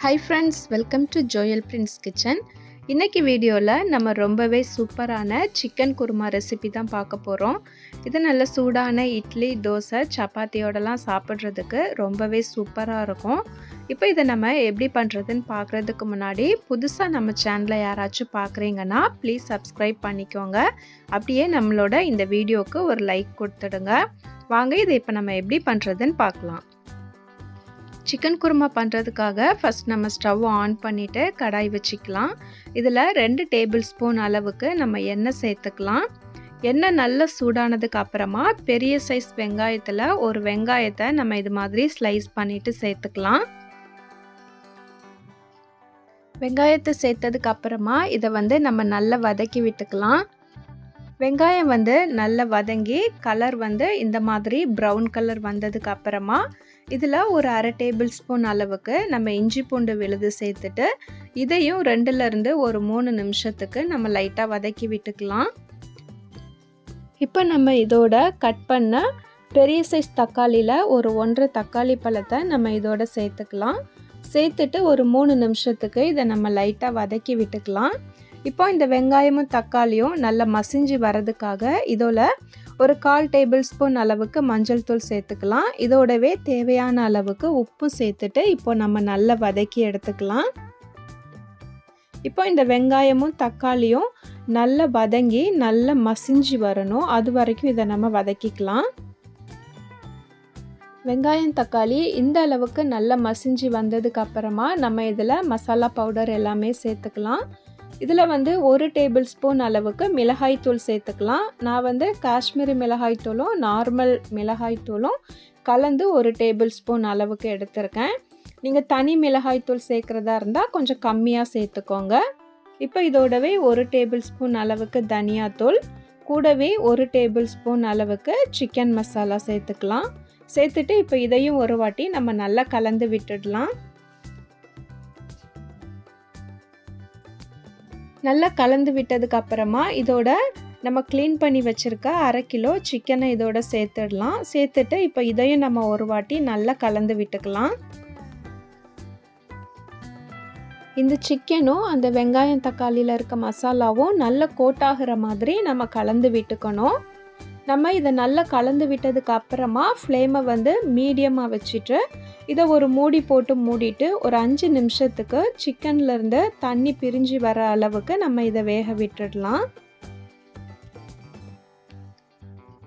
Hi friends, welcome to Joel Prince kitchen. இன்றைக்கி வீடியோவில் நம்ம ரொம்பவே சூப்பரான சிக்கன் குருமா ரெசிபி தான் பார்க்க போகிறோம். இது நல்ல சூடான இட்லி, தோசை, சப்பாத்தியோடலாம் சாப்பிட்றதுக்கு ரொம்பவே சூப்பராக இருக்கும். இப்போ இதை நம்ம எப்படி பண்ணுறதுன்னு பார்க்குறதுக்கு முன்னாடி புதுசாக நம்ம சேனலை யாராச்சும் பார்க்குறீங்கன்னா ப்ளீஸ் சப்ஸ்கிரைப் பண்ணிக்கோங்க. அப்படியே நம்மளோட இந்த வீடியோவுக்கு ஒரு லைக் கொடுத்துடுங்க. வாங்க இதை இப்போ நம்ம எப்படி பண்ணுறதுன்னு பார்க்கலாம். சிக்கன் குருமா பண்ணுறதுக்காக ஃபஸ்ட் நம்ம ஸ்டவ் ஆன் பண்ணிவிட்டு கடாய் வச்சுக்கலாம். இதில் 2 டேபிள் ஸ்பூன் அளவுக்கு நம்ம எண்ணெய் சேர்த்துக்கலாம். எண்ணெய் நல்லா சூடானதுக்கு அப்புறமா பெரிய சைஸ் வெங்காயத்தில் ஒரு வெங்காயத்தை நம்ம இது மாதிரி ஸ்லைஸ் பண்ணிவிட்டு சேர்த்துக்கலாம். வெங்காயத்தை சேர்த்ததுக்கு அப்புறமா இதை நம்ம நல்லா வதக்கி விட்டுக்கலாம். வெங்காயம் நல்லா வதங்கி கலர் இந்த மாதிரி ப்ரௌன் கலர் வந்ததுக்கு அப்புறமா இதில் ஒரு அரை டேபிள் ஸ்பூன் அளவுக்கு நம்ம இஞ்சி பூண்டு விழுது சேர்த்துட்டு இதையும் 2லேருந்து ஒரு 3 நிமிஷத்துக்கு நம்ம லைட்டாக வதக்கி விட்டுக்கலாம். இப்போ நம்ம இதோட கட் பண்ண பெரிய சைஸ் தக்காளியில் ஒரு 1.5 தக்காளி பழத்தை நம்ம இதோட சேர்த்துக்கலாம். சேர்த்துட்டு ஒரு 3 நிமிஷத்துக்கு இதை நம்ம லைட்டாக வதக்கி விட்டுக்கலாம். இப்போ இந்த வெங்காயமும் தக்காளியும் நல்லா மசிஞ்சு வரதுக்காக இதோட ஒரு 1/4 டேபிள் ஸ்பூன் அளவுக்கு மஞ்சள் தூள் சேர்த்துக்கலாம். இதோடவே தேவையான அளவுக்கு உப்பு சேர்த்துட்டு இப்போ நம்ம நல்லா வதக்கி எடுத்துக்கலாம். இப்போ இந்த வெங்காயமும் தக்காளியும் நல்லா வதங்கி நல்லா மசிஞ்சு வரணும். அது வரைக்கும் இதை நம்ம வதக்கிக்கலாம். வெங்காயம் தக்காளி இந்த அளவுக்கு நல்லா மசிஞ்சு வந்ததுக்கு அப்புறமா நம்ம இதில் மசாலா பவுடர் எல்லாமே சேர்த்துக்கலாம். இதில் 1 டேபிள் ஸ்பூன் அளவுக்கு மிளகாய் தூள் சேர்த்துக்கலாம். நான் காஷ்மீரி மிளகாய் தூளும் நார்மல் மிளகாய் தூளும் கலந்து 1 டேபிள் ஸ்பூன் அளவுக்கு எடுத்திருக்கேன். நீங்கள் தனி மிளகாய் தூள் சேர்க்குறதா இருந்தால் கொஞ்சம் கம்மியாக சேர்த்துக்கோங்க. இப்போ இதோடவே 1 டேபிள் ஸ்பூன் அளவுக்கு தனியாத்தூள், கூடவே 1 டேபிள் ஸ்பூன் அளவுக்கு சிக்கன் மசாலா சேர்த்துக்கலாம். சேர்த்துட்டு இப்போ இதையும் ஒரு வாட்டி நம்ம நல்லா கலந்து விட்டுடலாம். நல்லா கலந்து விட்டதுக்கு அப்புறமா இதோட நம்ம க்ளீன் பண்ணி வச்சுருக்க 1/2 கிலோ சிக்கனை இதோட சேர்த்துடலாம். சேர்த்துட்டு இப்போ இதையும் நம்ம ஒரு வாட்டி நல்லா கலந்து விட்டுக்கலாம். இந்த சிக்கனும் அந்த வெங்காயம் தக்காளியில் இருக்க மசாலாவும் நல்லா கோட்டாகிற மாதிரி நம்ம கலந்து விட்டுக்கணும். நம்ம இதை நல்லா கலந்து விட்டதுக்கு அப்புறமா ஃப்ளேமை மீடியமாக வச்சுட்டு இதை ஒரு மூடி போட்டு மூடிட்டு ஒரு 5 நிமிஷத்துக்கு சிக்கன்லேருந்து தண்ணி பிரிஞ்சு வர அளவுக்கு நம்ம இதை வேக விட்டுடலாம்.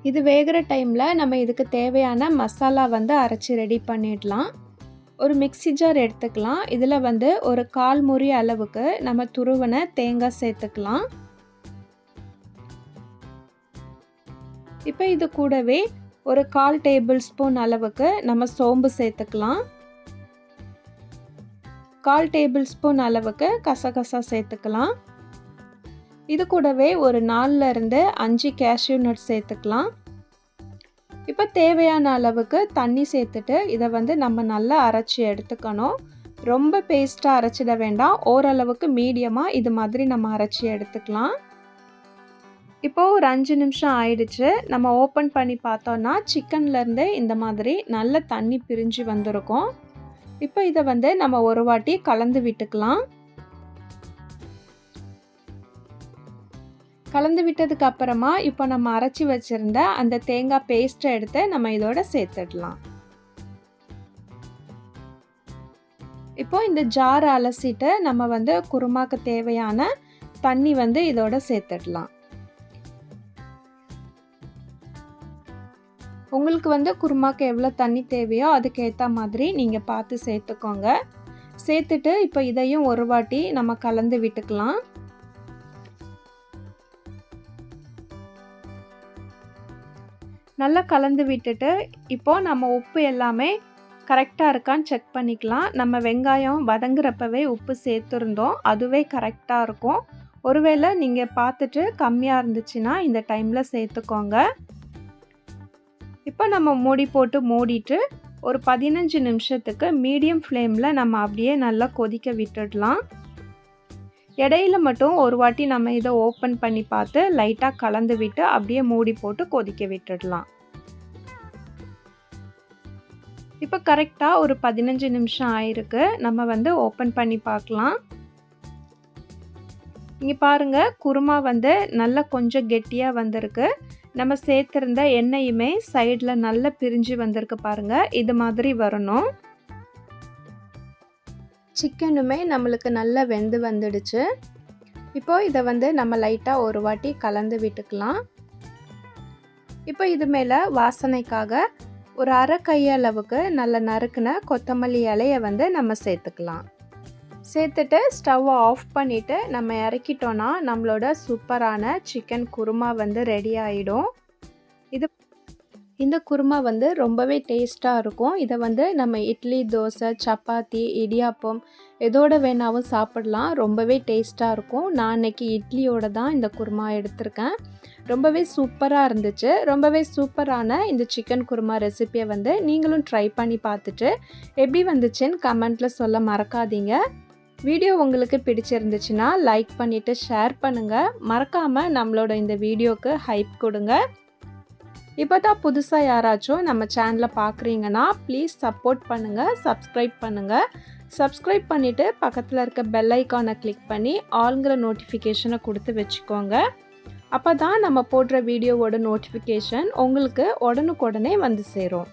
இது வேகிற டைமில் நம்ம இதுக்கு தேவையான மசாலா அரைச்சி ரெடி பண்ணிடலாம். ஒரு மிக்ஸி ஜார் எடுத்துக்கலாம். இதில் ஒரு 1/4 மூடி அளவுக்கு நம்ம துருவன தேங்காய் சேர்த்துக்கலாம். இப்போ இது கூடவே ஒரு 1/4 டேபிள் ஸ்பூன் அளவுக்கு நம்ம சோம்பு சேர்த்துக்கலாம். 1/4 டேபிள் ஸ்பூன் அளவுக்கு கசகசா சேர்த்துக்கலாம். இது கூடவே ஒரு 4லேருந்து 5 கேஷ்யூ நட் சேர்த்துக்கலாம். இப்போ தேவையான அளவுக்கு தண்ணி சேர்த்துட்டு இதை நம்ம நல்லா அரைச்சி எடுத்துக்கணும். ரொம்ப பேஸ்ட்டாக அரைச்சிட வேண்டாம். ஓரளவுக்கு மீடியமாக இது மாதிரி நம்ம அரைச்சி எடுத்துக்கலாம். இப்போது ஒரு 5 நிமிஷம் ஆயிடுச்சு. நம்ம ஓப்பன் பண்ணி பார்த்தோன்னா சிக்கன்லேருந்து இந்த மாதிரி நல்ல தண்ணி பிரிஞ்சு வந்திருக்கும். இப்போ இதை நம்ம ஒரு வாட்டி கலந்து விட்டுக்கலாம். கலந்து விட்டதுக்கு அப்புறமா இப்போ நம்ம அரைச்சி வச்சுருந்த அந்த தேங்காய் பேஸ்ட்டை எடுத்து நம்ம இதோட சேர்த்துடலாம். இப்போ இந்த ஜாரை அலசிட்டு நம்ம குருமாக்கு தேவையான தண்ணி இதோட சேர்த்துடலாம். உங்களுக்கு குருமாக்கு எவ்வளோ தண்ணி தேவையோ அதுக்கு ஏற்ற மாதிரி நீங்கள் பார்த்து சேர்த்துக்கோங்க. சேர்த்துட்டு இப்போ இதையும் ஒரு வாட்டி நம்ம கலந்து விட்டுக்கலாம். நல்லா கலந்து விட்டுட்டு இப்போது நம்ம உப்பு எல்லாமே கரெக்டாக இருக்கான்னு செக் பண்ணிக்கலாம். நம்ம வெங்காயம் வதங்குறப்பவே உப்பு சேர்த்துருந்தோம். அதுவே கரெக்டாக இருக்கும். ஒருவேளை நீங்கள் பார்த்துட்டு கம்மியாக இருந்துச்சுன்னா இந்த டைமில் சேர்த்துக்கோங்க. இப்போ நம்ம மூடி போட்டு மூடிட்டு ஒரு 15 நிமிஷத்துக்கு மீடியம் ஃப்ளேமில் நம்ம அப்படியே நல்லா கொதிக்க விட்டுடலாம். இடையில மட்டும் ஒரு வாட்டி நம்ம இதை ஓப்பன் பண்ணி பார்த்து லைட்டாக கலந்து விட்டு அப்படியே மூடி போட்டு கொதிக்க விட்டுடலாம். இப்போ கரெக்டாக ஒரு 15 நிமிஷம் ஆயிருக்கு. நம்ம வந்து ஓப்பன் பண்ணி பார்க்கலாம். இங்கே பாருங்கள், குருமா வந்து நல்லா கொஞ்சம் கெட்டியாக வந்திருக்கு. நம்ம சேர்த்துருந்த எண்ணெயுமே சைடில் நல்லா பிரிஞ்சு வந்திருக்கு பாருங்கள். இது மாதிரி வரணும். சிக்கனுமே நம்மளுக்கு நல்லா வெந்து வந்துடுச்சு. இப்போது இதை வந்து நம்ம லைட்டாக ஒரு வாட்டி கலந்து விட்டுக்கலாம். இப்போ இது மேலே வாசனைக்காக ஒரு அரை கையளவுக்கு நல்ல நறுக்குன கொத்தமல்லி இலையை வந்து நம்ம சேர்த்துக்கலாம். சேர்த்துட்டு ஸ்டவ்வை ஆஃப் பண்ணிவிட்டு நம்ம இறக்கிட்டோன்னா நம்மளோட சூப்பரான சிக்கன் குருமா வந்து ரெடி ஆகிடும். இந்த குருமா வந்து ரொம்பவே டேஸ்ட்டாக இருக்கும். இதை வந்து நம்ம இட்லி, தோசை, சப்பாத்தி, இடியாப்பம் எதோட வேணாலும் சாப்பிடலாம். ரொம்பவே டேஸ்ட்டாக இருக்கும். நான் இன்றைக்கி இட்லியோட தான் இந்த குருமா எடுத்திருக்கேன். ரொம்பவே சூப்பராக இருந்துச்சு. ரொம்பவே சூப்பரான இந்த சிக்கன் குருமா ரெசிப்பியை வந்து நீங்களும் ட்ரை பண்ணி பார்த்துட்டு எப்படி வந்துச்சுன்னு கமெண்ட்டில் சொல்ல மறக்காதீங்க. வீடியோ உங்களுக்கு பிடிச்சிருந்துச்சுன்னா லைக் பண்ணிவிட்டு ஷேர் பண்ணுங்கள். மறக்காமல் நம்மளோட இந்த வீடியோவுக்கு ஹைப் கொடுங்க. இப்போ தான் புதுசாக யாராச்சும் நம்ம சேனலை பார்க்குறீங்கன்னா ப்ளீஸ் சப்போர்ட் பண்ணுங்கள், சப்ஸ்கிரைப் பண்ணுங்கள். சப்ஸ்கிரைப் பண்ணிவிட்டு பக்கத்தில் இருக்க பெல் ஐக்கானை கிளிக் பண்ணி ஆல்ங்கிற நோட்டிஃபிகேஷனை கொடுத்து வச்சுக்கோங்க. அப்போ தான் நம்ம போடுற வீடியோவோட நோட்டிஃபிகேஷன் உங்களுக்கு உடனுக்குடனே வந்து சேரும்.